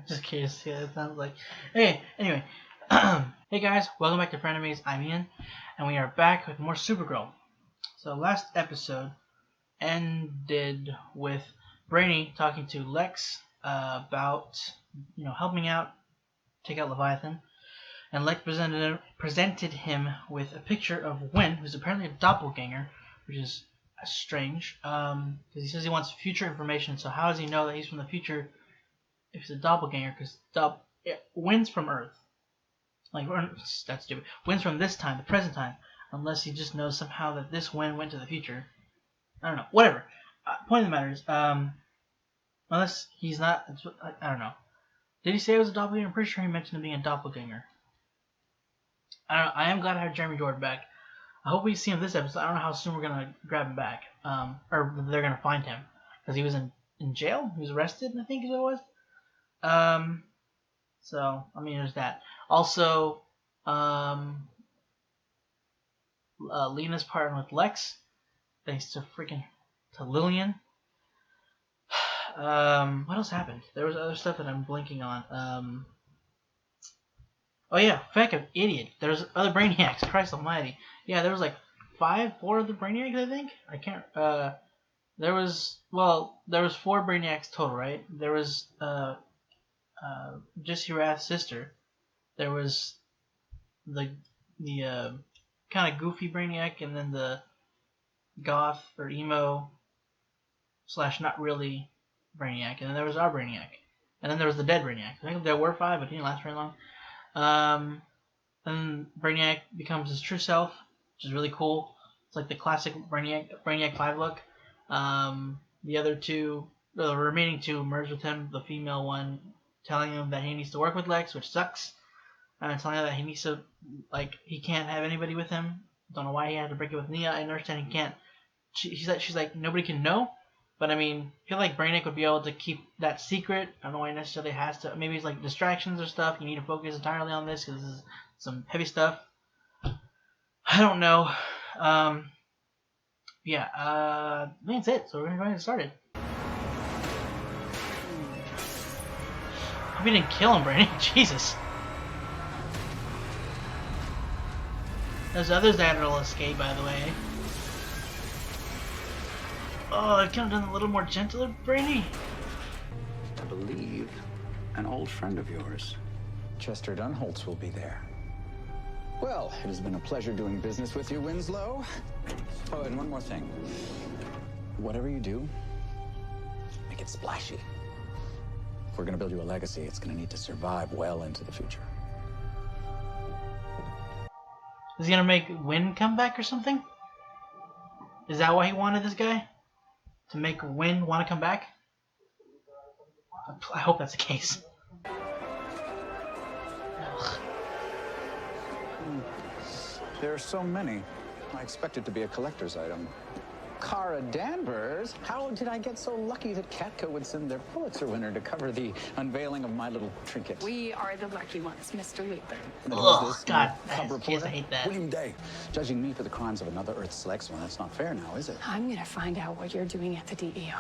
Just curious to see what it sounds like. Okay, anyway. Hey guys, welcome back to Frenemies. I'm Ian, and we are back with more Supergirl. So last episode ended with Brainy talking to Lex about helping out, take out Leviathan, and Lex presented him with a picture of Winn, who's apparently a doppelganger, which is strange, because he says he wants future information. So how does he know that he's from the future if he's a doppelganger? Because Winn's from Earth. That's stupid. Winn's from this time, the present time, unless he just knows somehow that this Winn went to the future. I don't know. Whatever. Point of the matter is, unless he's not, I don't know. Did he say it was a doppelganger? I'm pretty sure he mentioned it being a doppelganger. I don't know. I am glad I have Jeremy Jordan back. I hope we see him this episode. I don't know how soon we're gonna grab him back, or they're gonna find him, because he was in jail. He was arrested, I think is what it was. So I mean, there's that. Also, Lena's partnered with Lex, thanks to Lillian. What else happened? There was other stuff that I'm blinking on. Oh yeah, feck, an idiot. There's other Brainiacs. Christ Almighty. Yeah, there was like 4 other Brainiacs, I think. I can't. There was 4 Brainiacs total, right? There was Jesse Rath's sister. There was the kind of goofy Brainiac, and then the goth or emo / not really Brainiac, and then there was our Brainiac, and then there was the dead Brainiac. I think there were 5, but he didn't last very long. Then Brainiac becomes his true self, which is really cool. It's like the classic Brainiac 5 look. The other 2, the remaining 2, merge with him. The female one telling him that he needs to work with Lex, which sucks. And telling him that he needs to, he can't have anybody with him. Don't know why he had to break it with Nia. I understand he can't. She's like, nobody can know. But I mean, I feel like Brainiac would be able to keep that secret. I don't know why he necessarily has to. Maybe it's like distractions or stuff. You need to focus entirely on this because this is some heavy stuff. I don't know. Yeah. That's it. So we're gonna go ahead and start it. Hope you didn't kill him, Brainiac. Jesus. There's others that'll escape, by the way. Oh, I could have done a little more gentler, Brainy. I believe an old friend of yours, Chester Dunholtz, will be there. Well, it has been a pleasure doing business with you, Winslow. Oh, and one more thing. Whatever you do, make it splashy. If we're going to build you a legacy, it's going to need to survive well into the future. Is he going to make Winn come back or something? Is that why he wanted this guy? To make Winn want to come back? I hope that's the case. There are so many. I expect it to be a collector's item. Kara Danvers? How did I get so lucky that Katka would send their Pulitzer winner to cover the unveiling of my little trinket? We are the lucky ones, Mr. Luther. Oh, God. I hate that. William Day, judging me for the crimes of another Earth Selects one. That's not fair now, is it? I'm gonna find out what you're doing at the DEO.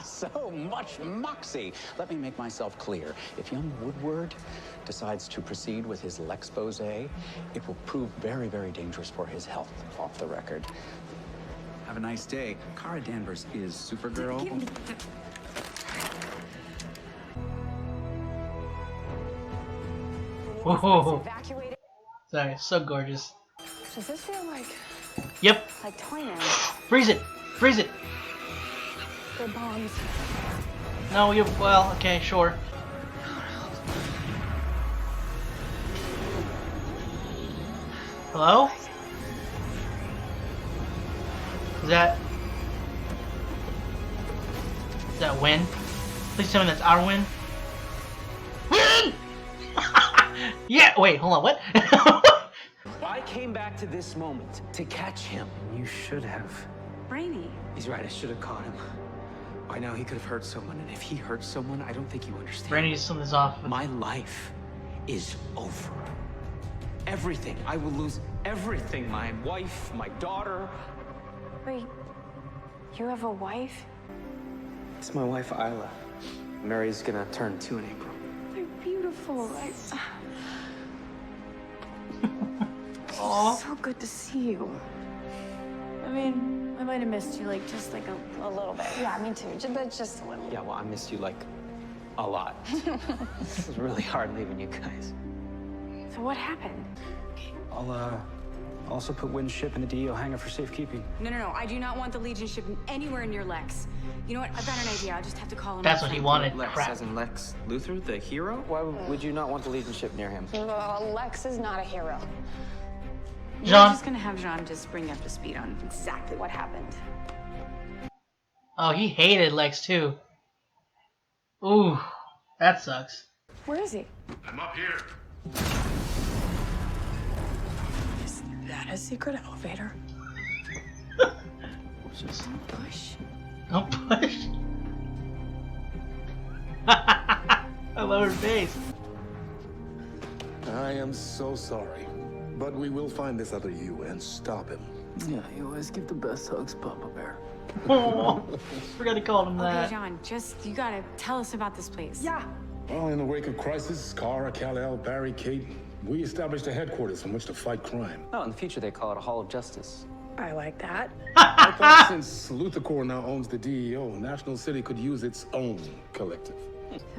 So much moxie. Let me make myself clear. If young Woodward decides to proceed with his Lexposé, it will prove very, very dangerous for his health, off the record. Have a nice day. Kara Danvers is Supergirl. Whoa. Sorry, so gorgeous. Does this feel like... Yep. Like Toyman? Freeze it! Freeze it! They're bombs. No, well, okay, sure. Hello? Is that Winn? Please tell me that's our Winn. Winn! Yeah, wait, hold on, what? I came back to this moment to catch him. You should have. Brainy. He's right, I should have caught him. By now he could have hurt someone, and if he hurts someone, I don't think you understand. Brainy, something's off. My life is over. Everything. I will lose everything. My wife, my daughter. Wait, you have a wife? It's my wife, Isla. Mary's gonna turn 2 in April. They're beautiful. Aw. So good to see you. I mean, I might have missed you, like, just like a little bit. Yeah, me too, but just a little. Yeah, well, I missed you, like, a lot. It was really hard leaving you guys. So what happened? I'll also put Winn's ship in the DEO hangar for safekeeping. No. I do not want the Legion ship anywhere near Lex. You know what? I've got an idea. I'll just have to call him. That's what he wanted. Lex, Crap. as in Lex Luthor, the hero? Why would you not want the Legion ship near him? Lex is not a hero. We're Jean. just gonna have Jean just bring you up to speed on exactly what happened. Oh, he hated Lex too. Ooh, that sucks. Where is he? I'm up here. Is that a secret elevator? Just Push. don't push. I love her face. I am so sorry, but we will find this other you and stop him. Yeah, you always give the best hugs, Papa Bear. Oh, forgot to call him Okay, that. Jean, you gotta tell us about this place. Yeah. Well, in the wake of crisis, Kara, Kal-El, Barry, Kate, we established a headquarters from which to fight crime. Oh, in the future they call it a Hall of Justice. I like that. I thought since Luthor Corps now owns the DEO, National City could use its own collective.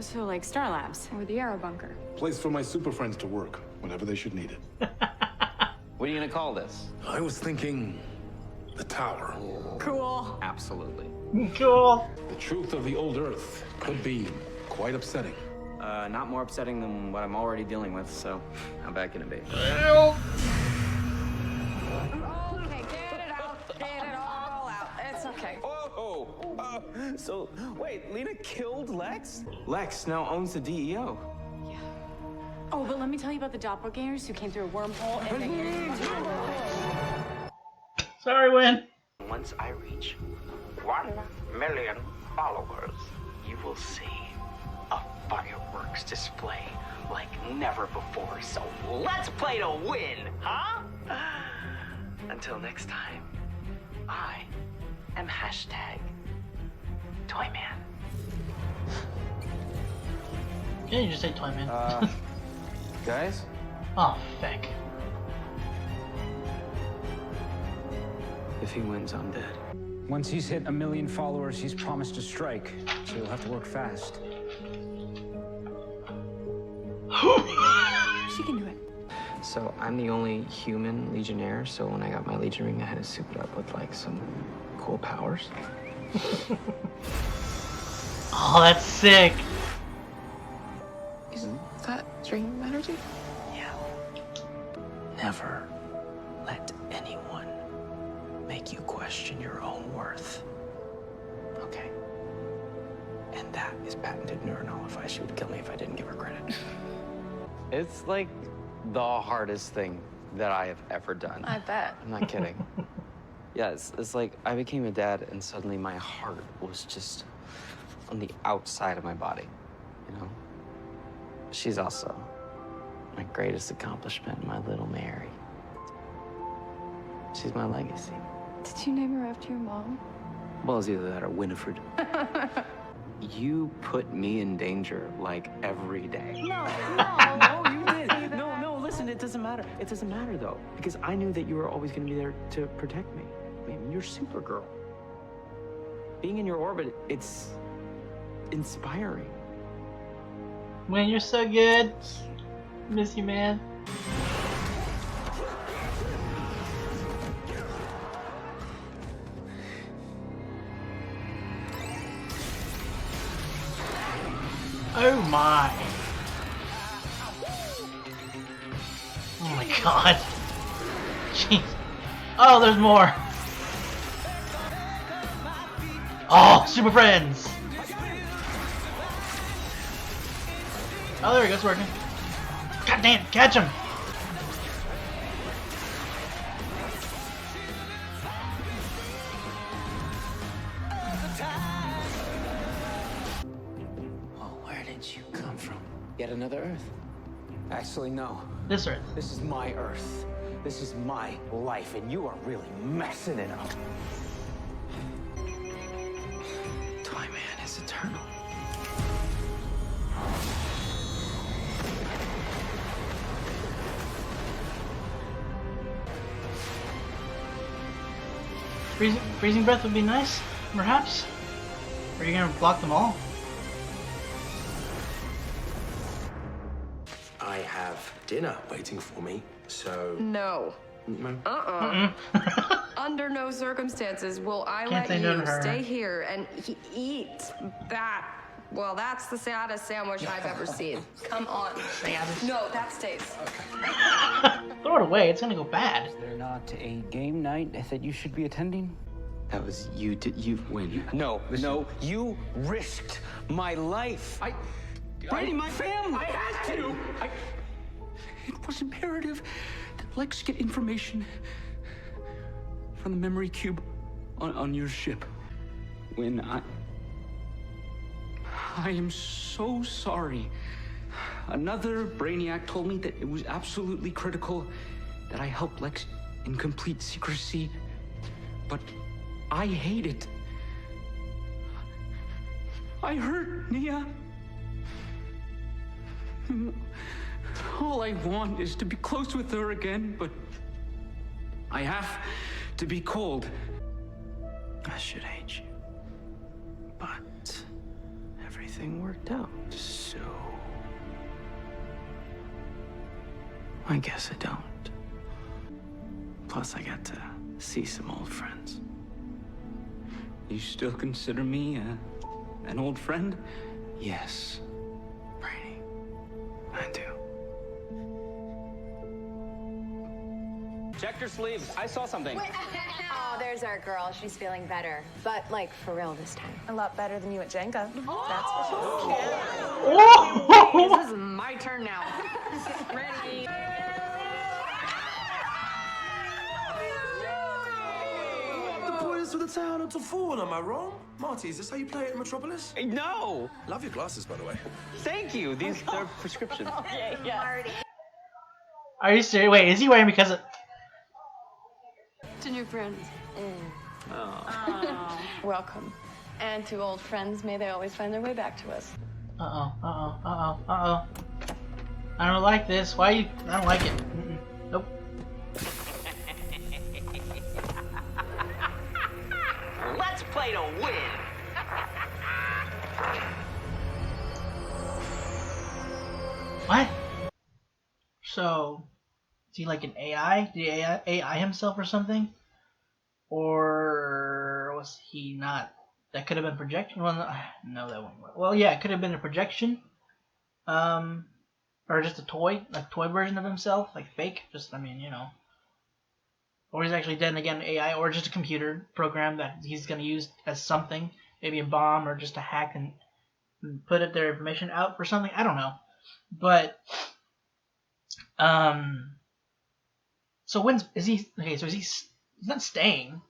So like Star Labs. Or the Arrow Bunker. Place for my super friends to work whenever they should need it. What are you gonna call this? I was thinking the Tower. Cool. Absolutely. Cool. The truth of the old Earth could be quite upsetting. Not more upsetting than what I'm already dealing with, so how bad can it be? Okay, get it out. Get it all out. It's okay. Oh, so wait, Lena killed Lex? Lex now owns the DEO. Oh, but let me tell you about the doppelgangers who came through a wormhole and Sorry, Winn. Once I reach 1 million followers, you will see a fireworks display like never before. So let's play to win, huh? Until next time, I am #Toyman. Yeah, you just say Toyman. Guys? Oh, feck. If he wins, I'm dead. Once he's hit 1 million followers, he's promised to strike, so you'll have to work fast. she can do it. So I'm the only human Legionnaire, so when I got my Legion ring, I had to soup it up with like some cool powers. Oh, that's sick. Isn't that dream energy? Yeah. Never let anyone make you question your own worth. Okay? And that is patented neuronullified. She would kill me if I didn't give her credit. It's like the hardest thing that I have ever done. I bet. I'm not kidding. Yeah, it's like I became a dad and suddenly my heart was just on the outside of my body, you know? She's also my greatest accomplishment, my little Mary. She's my legacy. Did you name her after your mom? Well, it's either that or Winifred. You put me in danger like every day. No, you did. No, listen, it doesn't matter. It doesn't matter though, because I knew that you were always going to be there to protect me. I mean, you're Supergirl. Being in your orbit, it's inspiring. Winn, you're so good. Miss you, man. Oh my. Oh my god. Jeez. Oh, there's more. Oh, super friends. Oh, there he goes, working. God damn, catch him. Well, where did you come from? Yet another Earth? Actually, no. This Earth. This is my Earth. This is my life, and you are really messing it up. Toyman is eternal. freezing breath would be nice, perhaps? Or are you gonna block them all? I have dinner waiting for me, so... No. No. Under no circumstances will I Can't say let no to you her. stay here and eat that. Well, that's the saddest sandwich I've ever seen. Come on. No, that stays. Throw it away, it's gonna go bad. Is there not a game night that you should be attending? That was you. You win. No, you risked my life. Brainy, my family. I had to! It was imperative that Lex get information from the memory cube on your ship. When I am so sorry. Another Brainiac told me that it was absolutely critical that I help Lex in complete secrecy, but I hate it. I hurt Nia. All I want is to be close with her again, but I have to be cold. I should hate you, but everything worked out, so I guess I don't. Plus, I got to see some old friends. You still consider me an old friend? Yes, Brainy, I do. Check your sleeves. I saw something. Oh, there's our girl. She's feeling better. But, like, for real this time. A lot better than you at Jenga. That's for sure. This is my turn now. Ready? The boys of the town are to fall, am I wrong? Marty, is this how you play it in Metropolis? No. Love your glasses, by the way. Thank you. They're prescription. Are you serious? Wait, is he wearing because of... To new friends. Welcome. And to old friends, may they always find their way back to us. Uh-oh. I don't like this. Why you... I don't like it. Nope. Let's play to win. What? So, is he like an AI? Did he AI himself or something? Or was he not? That could have been projection. Well, no, that wouldn't work. Well, yeah, it could have been a projection. Or just a toy, like toy version of himself, like fake. Just, I mean, you know. Or he's actually dead and again AI, or just a computer program that he's gonna use as something, maybe a bomb or just a hack and put their information out for something. I don't know, but so is he okay? So he's not staying.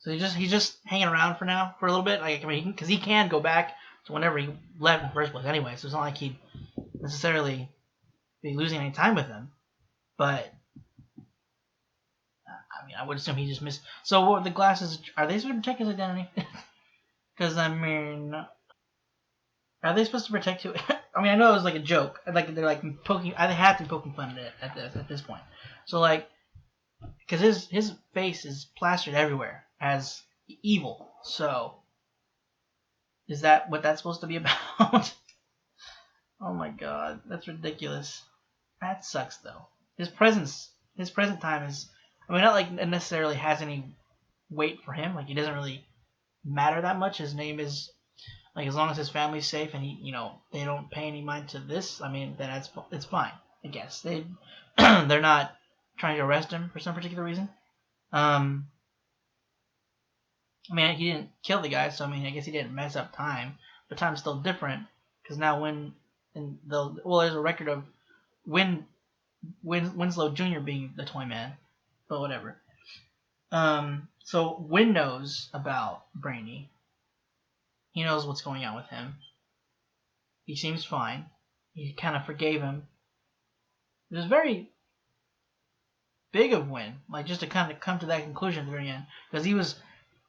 So he's just hanging around for now for a little bit. Like, I mean, because he can go back to whenever he left in the first place anyway. So it's not like he'd necessarily be losing any time with them. But I mean, I would assume he just missed. So what the glasses, are they supposed to protect his identity? Because I mean, are they supposed to protect you? I mean, I know it was like a joke. Like they're like poking. They have to be poking fun at it at this point. So like, because his face is plastered everywhere as evil. So is that what that's supposed to be about? Oh my god, that's ridiculous. That sucks though. His present time is, I mean, not like it necessarily has any weight for him. Like, he doesn't really matter that much. His name is, like, as long as his family's safe and he, you know, they don't pay any mind to this, I mean, then it's fine, I guess. They're not trying to arrest him for some particular reason. I mean, he didn't kill the guy, so I mean, I guess he didn't mess up time. But time's still different, because now there's a record of Winslow Jr. being the Toyman, but whatever. So Winn knows about Brainy. He knows what's going on with him. He seems fine. He kind of forgave him. It was very big of Winn, like, just to kind of come to that conclusion at the very end, because he was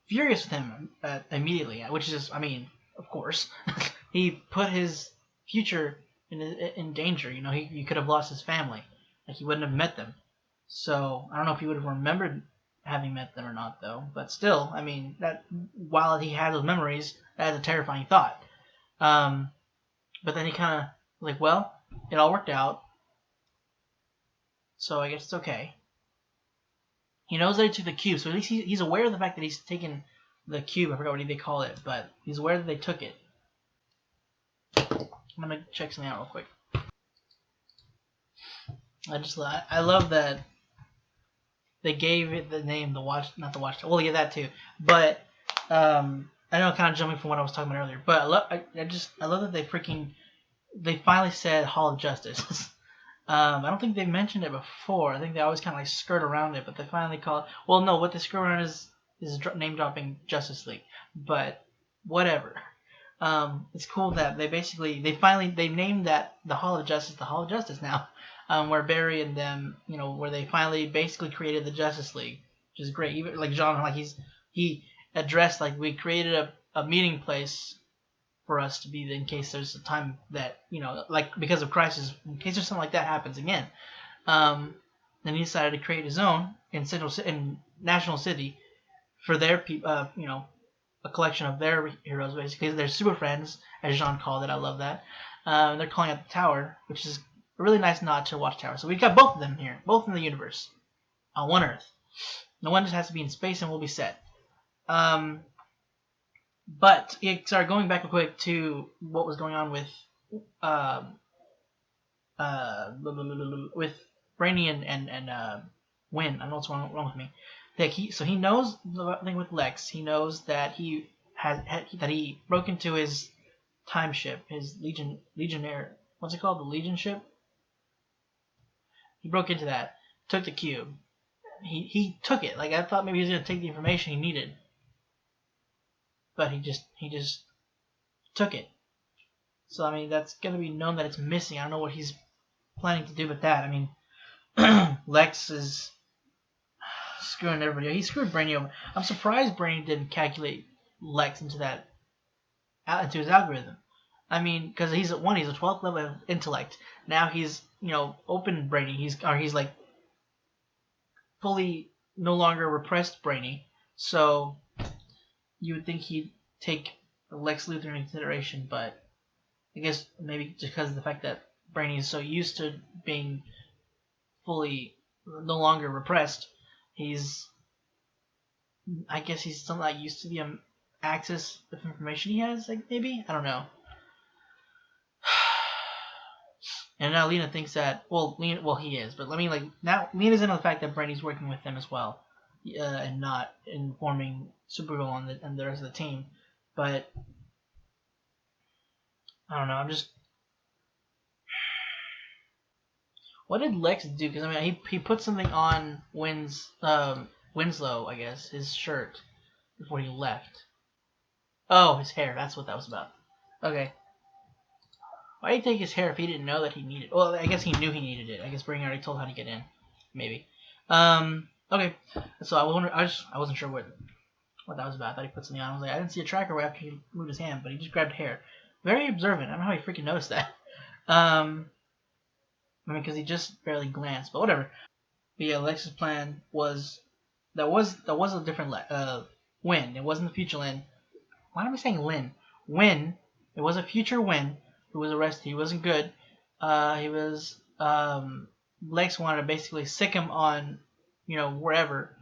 furious with him immediately, which is, I mean, of course, he put his future in danger. You know, he could have lost his family, like he wouldn't have met them. So I don't know if he would have remembered having met them or not, though. But still, I mean, that while he had those memories, that is a terrifying thought. But then he kind of like, well, it all worked out, so I guess it's okay. He knows that he took the cube, so at least he's aware of the fact that he's taken the cube. I forgot what they call it, but he's aware that they took it. I'm gonna check something out real quick. I love that they gave it the name, not the Watch. Well, yeah, that too. But I know I'm kind of jumping from what I was talking about earlier. But I love that they finally said Hall of Justice. I don't think they mentioned it before. I think they always kind of like skirt around it, but they finally call it. Well, no, what they skirt around is name dropping Justice League. But whatever. It's cool that they named that the Hall of Justice now, where Barry and them, where they finally basically created the Justice League, which is great. Even like John, like he addressed like we created a meeting place for us to be in case there's a time that like because of crisis, in case there's something like that happens again. Then he decided to create his own in National City for their people, a collection of their heroes, basically. They're super friends, as Jean called it. I love that. They're calling it the Tower, which is a really nice nod to Watchtower. So we've got both of them here, both in the universe, on one Earth. The one just has to be in space and we'll be set. But going back real quick to what was going on with Brainy and Winn. I don't know what's wrong with me. He knows the thing with Lex. He knows that he broke into his time ship, his Legionnaire. What's it called? The Legion ship. He broke into that, took the cube. He took it. Like I thought maybe he was gonna take the information he needed, but he just took it. So I mean that's gonna be known that it's missing. I don't know what he's planning to do with that. I mean, Lex is screwing everybody. He screwed Brainy over. I'm surprised Brainy didn't calculate Lex into his algorithm. I mean, because he's a 12th level of intellect. Now he's open Brainy. He's like fully no longer repressed Brainy. So you would think he'd take Lex Luthor into consideration, but I guess maybe just because of the fact that Brainy is so used to being fully no longer repressed, I guess he's still not used to the access of information he has. Like maybe I don't know. And now Lena thinks that he is, but now Lena's into the fact that Brainy's working with them as well, and not informing Supergirl and the rest of the team. But I don't know. What did Lex do? Because I mean, he put something on Winslow, I guess, his shirt before he left. Oh, his hair. That's what that was about. Okay. Why did he take his hair if he didn't know that he needed it? Well, I guess he knew he needed it. I guess Brainy already told how to get in. Maybe. Okay. So I wasn't sure what that was about. I thought he put something on. I was like, I didn't see a tracker right after he moved his hand, but he just grabbed hair. Very observant. I don't know how he freaking noticed that. I mean, because he just barely glanced, but whatever. But yeah, Lex's plan was that was a different Winn. It wasn't the future Lynn. Why am I saying Lynn? Winn. It was a future Winn who was arrested. He wasn't good. He was Lex wanted to basically sick him on, wherever,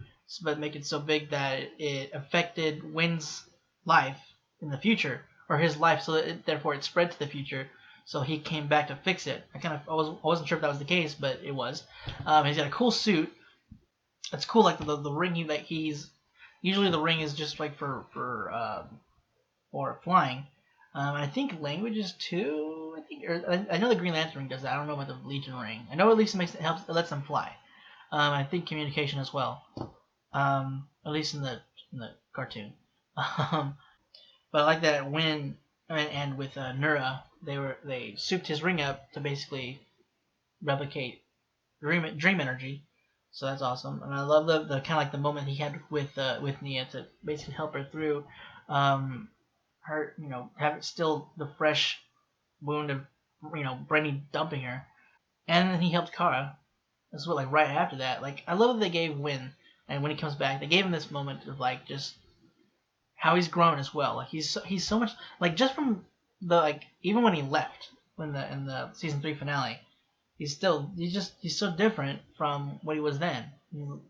but make it so big that it affected Winn's life in the future, or his life, so that therefore it spread to the future. So he came back to fix it. I wasn't sure if that was the case, but it was. He's got a cool suit. It's cool, like the ring he's usually the ring is just like for flying. I think languages too. I know the Green Lantern ring does that. I don't know about the Legion ring. I know at least it lets them fly. I think communication as well. At least in the cartoon. But I like that at Winn and with Nura, they souped his ring up to basically replicate dream energy. So that's awesome, and I love the kind of like the moment he had with Nia to basically help her through her, have still the fresh wound of Brainy dumping her, and then he helped Kara. That's what right after that. I love that they gave Winn And when he comes back, they gave him this moment of like just how he's grown as well. Like he's so much like just from the like even when he left in the season 3 finale, he's so different from what he was then.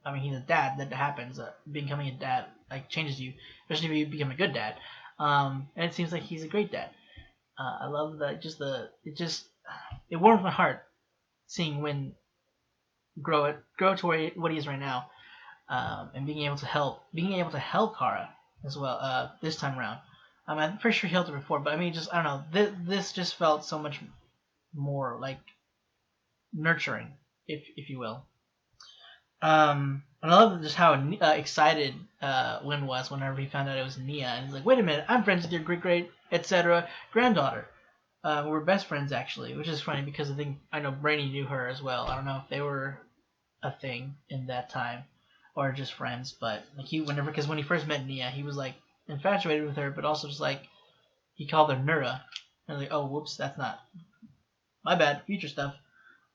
I mean, he's a dad. That happens. Becoming a dad like changes you, especially if you become a good dad. And it seems like he's a great dad. I love that. It warms my heart seeing Winn grow to what he is right now, and being able to help Kara as well this time around. I'm pretty sure he helped her before, but I mean, I don't know. This just felt so much more like nurturing, if you will. And I love just how excited Winn was whenever he found out it was Nia, and he's like, "Wait a minute, I'm friends with your great etc. granddaughter." We're best friends actually, which is funny because I know Brainy knew her as well. I don't know if they were a thing in that time or just friends, but like because when he first met Nia, he was like infatuated with her, but also just like he called her Nura, and like, oh whoops, that's not my bad, future stuff.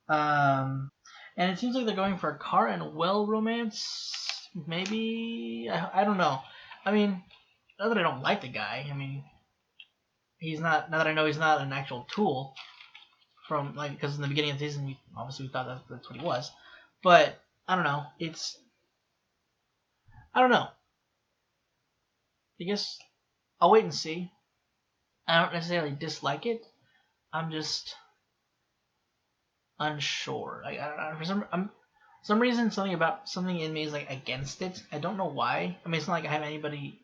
And it seems like they're going for a Kara and Will romance. Maybe I don't know. I mean, not that I don't like the guy. I mean, he's not. Now that I know he's not an actual tool from like because in the beginning of the season, we thought that's what he was. But I don't know. I don't know. I guess I'll wait and see. I don't necessarily dislike it. I'm just unsure. Like I don't know, for some reason something in me is like against it. I don't know why. I mean, it's not like I have anybody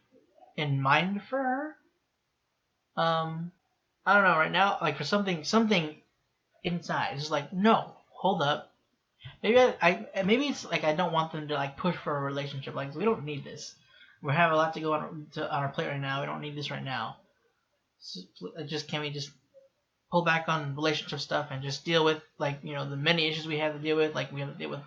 in mind for her. I don't know right now. Like for something inside, it's just like no, hold up. Maybe maybe it's like I don't want them to like push for a relationship. Like we don't need this. We have a lot to go on our plate right now. We don't need this right now. So, can we just pull back on relationship stuff and just deal with like the many issues we have to deal with. Like we have to deal with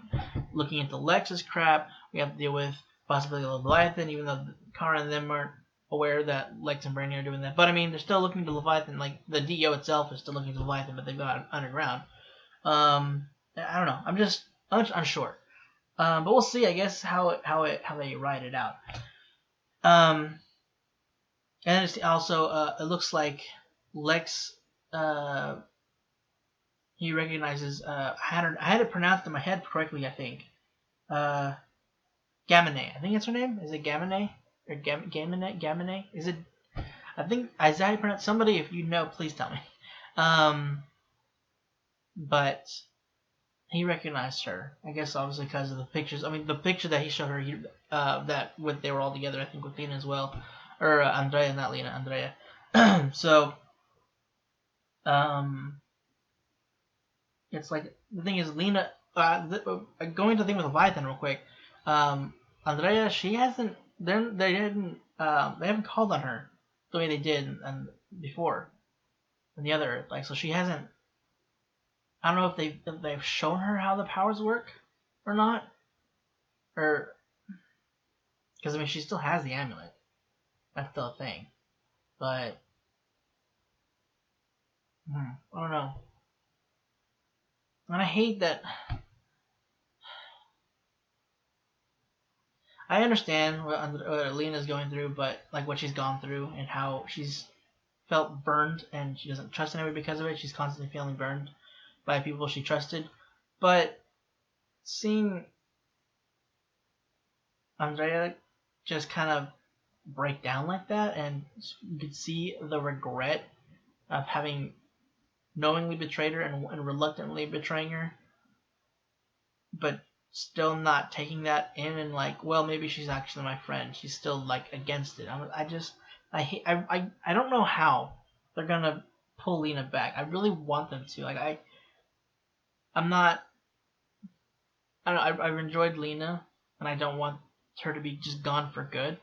looking into Lex's crap. We have to deal with possibility of Leviathan, even though Kara and them aren't aware that Lex and Brainy are doing that. But I mean, they're still looking to Leviathan. Like the DEO itself is still looking to Leviathan, but they've got underground. I don't know. I'm just unsure. But we'll see. I guess how they ride it out. And it's also it looks like Lex. He recognizes. I had it pronounced in my head correctly. I think. Gamine. I think that's her name. Is it Gamine or Gamine? Is it? I think is that how you pronounce? Somebody, if you know, please tell me. But he recognized her. I guess obviously because of the pictures. I mean, the picture that he showed her. They were all together. I think with Lena as well, or Andrea, not Lena, Andrea. So. It's like the thing is Lena. Going to the thing with Leviathan real quick. Andrea, she hasn't. They haven't called on her the way they did and before. And the other so she hasn't. I don't know if they've shown her how the powers work or not, or because I mean she still has the amulet. That's still a thing, but I don't know. And I hate that. I understand what Lena's going through, but like what she's gone through and how she's felt burned and she doesn't trust anybody because of it. She's constantly feeling burned by people she trusted. But seeing Andrea just kind of break down like that, and you could see the regret of having knowingly betrayed her and reluctantly betraying her, but still not taking that in and like, well, maybe she's actually my friend. She's still like against it. I don't know how they're gonna pull Lena back. I really want them to. Like I'm not. I don't know. I've enjoyed Lena, and I don't want her to be just gone for good.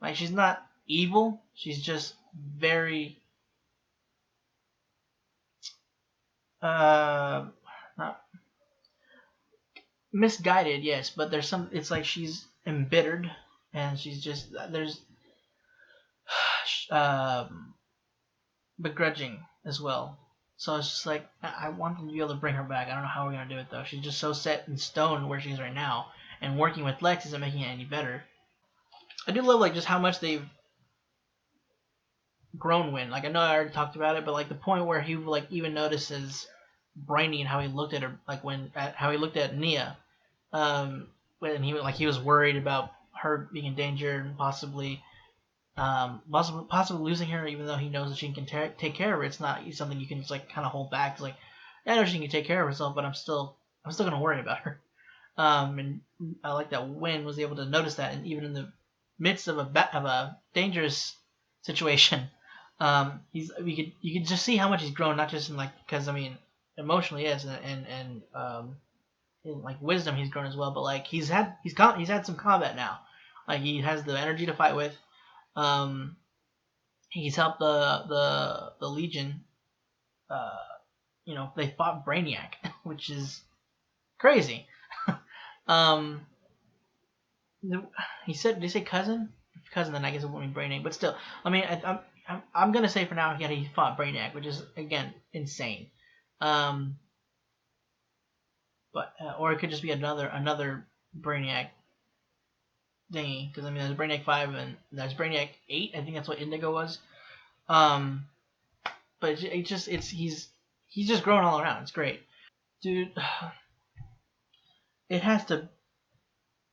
Like she's not evil. She's just very not misguided, yes, but there's some. It's like she's embittered, and she's just there's begrudging as well. So it's just like I want them to be able to bring her back. I don't know how we're gonna do it though. She's just so set in stone where she's right now, and working with Lex isn't making it any better. I do love like just how much they've grown Winn. Like I know I already talked about it, but like the point where he like even notices Brainy and how he looked at her, like how he looked at Nia, when he was worried about her being in danger and possibly losing her, even though he knows that she can take care of her. It's not something you can just like kind of hold back. It's like, I know she can take care of herself, but I'm still gonna worry about her. And I like that Winn was able to notice that, and even in the midst of a dangerous situation, you could just see how much he's grown, not just in like, because I mean emotionally yes, and in like wisdom he's grown as well, but like he's had some combat now. Like he has the energy to fight with. He's helped the Legion. They fought Brainiac, which is crazy. He said, did he say cousin? Cousin, then I guess it won't be Brainiac, but still, I mean, I'm gonna say for now, yeah, he fought Brainiac, which is again insane. But or it could just be another Brainiac thingy, because I mean, there's Brainiac 5 and there's Brainiac 8. I think that's what Indigo was. But he's just growing all around. It's great, dude. It has to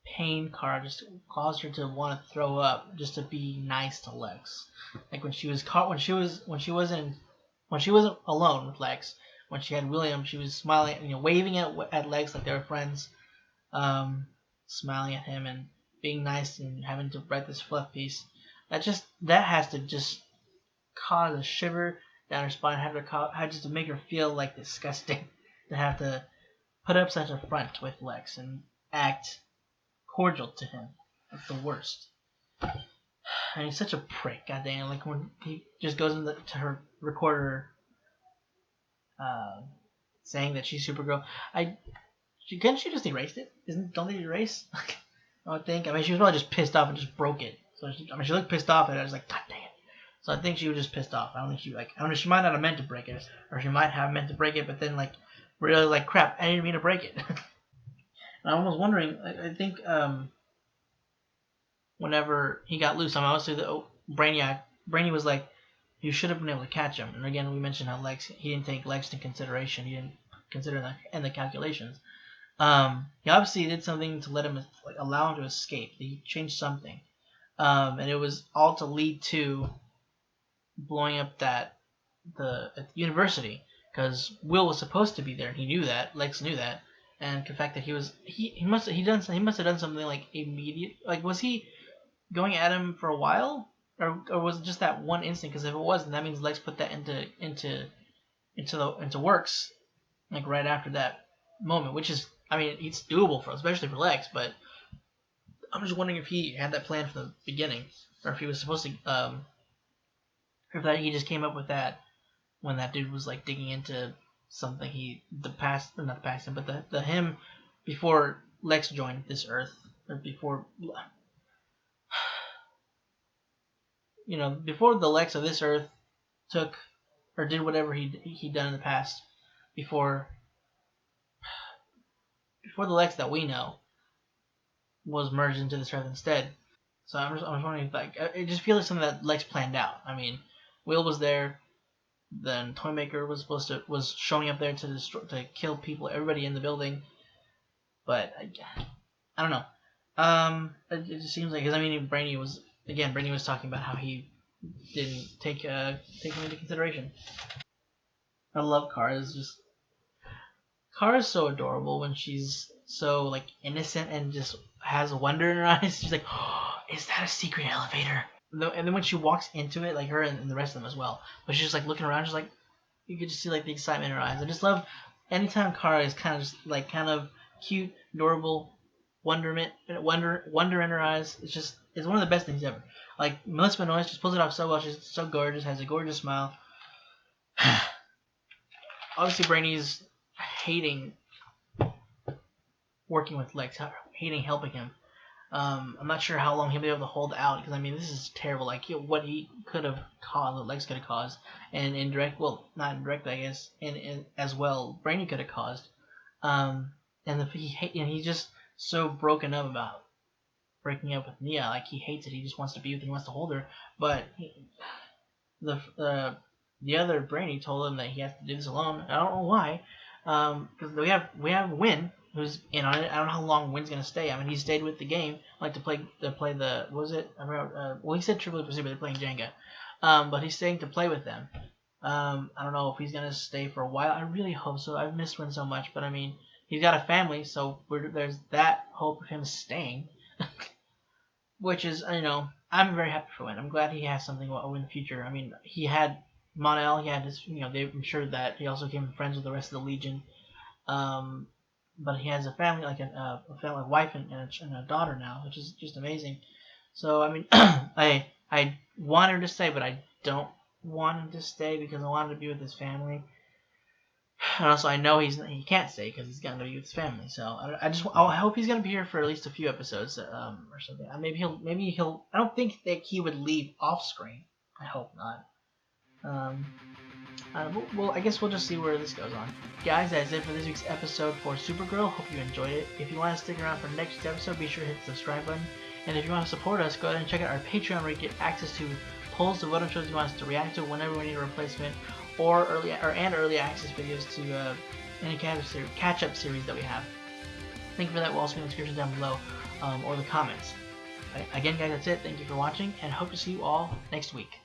pain Kara, just cause her to want to throw up, just to be nice to Lex. Like when she wasn't alone with Lex, when she had William, she was smiling, waving at Lex like they were friends, smiling at him and being nice and having to write this fluff piece. That has to just cause a shiver down her spine, have to make her feel like disgusting to have to put up such a front with Lex and act cordial to him. That's the worst. And he's such a prick, goddamn. Like when he just goes to her recorder, saying that she's Supergirl. Couldn't she just erase it? Don't they erase? I would think. I mean, she was probably just pissed off and just broke it. So she looked pissed off, and I was like, God damn. So I think she was just pissed off. I don't know. She might not have meant to break it, or she might have meant to break it, but then like really like, crap, I didn't mean to break it. And I was wondering. I think whenever he got loose, obviously Brainy was like, you should have been able to catch him. And again, we mentioned how he didn't take Lex into consideration. He didn't consider that in the calculations. He obviously did something to let him, like, allow him to escape. He changed something, and it was all to lead to blowing up at the university, because Will was supposed to be there, and he knew that. Lex knew that, and the fact that he must have done something like immediate. Like, was he going at him for a while, or was it just that one instant? Because if it was, then that means Lex put that into works, like right after that moment, which is, I mean, it's doable especially for Lex, but I'm just wondering if he had that plan from the beginning, or if he was supposed to, or if that he just came up with that when that dude was like digging into something not the past him, but the him before Lex joined this Earth, or before, before the Lex of this Earth took or did whatever he'd done in the past, before the Lex that we know was merged into this Earth instead. So I'm just wondering if, like, it just feels like something that Lex planned out. I mean, Will was there, then Toymaker was showing up there to kill people, everybody in the building, but I don't know. It just seems like, because I mean, Brainy was talking about how he didn't take him into consideration. I love Kara's so adorable when she's so like innocent and just has wonder in her eyes. She's like, oh, is that a secret elevator? And then when she walks into it, like her and the rest of them as well, but she's just like looking around, just like, you could just see like the excitement in her eyes. I just love anytime Kara is kind of cute, adorable, wonder in her eyes. It's one of the best things ever. Like Melissa Benoist just pulls it off so well. She's so gorgeous, has a gorgeous smile. Obviously, Brainy's hating working with Lex, hating helping him. I'm not sure how long he'll be able to hold out, because I mean, this is terrible. Like, what he could have caused, what Lex could have caused, and not indirect, I guess, and as well, Brainy could have caused. And he just so broken up about breaking up with Nia. Like, he hates it. He just wants to be with her. He wants to hold her. But the other Brainy told him that he has to do this alone. I don't know why. Because we have Winn, who's in on it. I don't know how long Winn's gonna stay. I mean, he stayed with the game, like to play the what was it? Well, he said Triple Pursuit, but they're playing Jenga. But he's staying to play with them. I don't know if he's gonna stay for a while. I really hope so. I've missed Winn so much, but I mean, he's got a family, so there's that hope of him staying. Which is, I'm very happy for Winn. I'm glad he has something in the future. I mean, he had Mon-El, he had his, they ensured that he also became friends with the rest of the Legion. But he has a family, like a family, a wife and a daughter now, which is just amazing. So, I mean, I want her to stay, but I don't want him to stay because I want him to be with his family. And also, I know he can't stay because he's going to be with his family. So I hope he's going to be here for at least a few episodes or something. Maybe he'll. I don't think that he would leave off screen. I hope not. Well, I guess we'll just see where this goes on. Guys, that's it for this week's episode for Supergirl. Hope you enjoyed it. If you want to stick around for the next episode, be sure to hit the subscribe button. And if you want to support us, go ahead and check out our Patreon where you get access to polls to vote on shows you want us to react to whenever we need a replacement, or early access videos to any catch-up series that we have. Link for that will also be in the description down below, or the comments. Okay? Again, guys, that's it. Thank you for watching, and hope to see you all next week.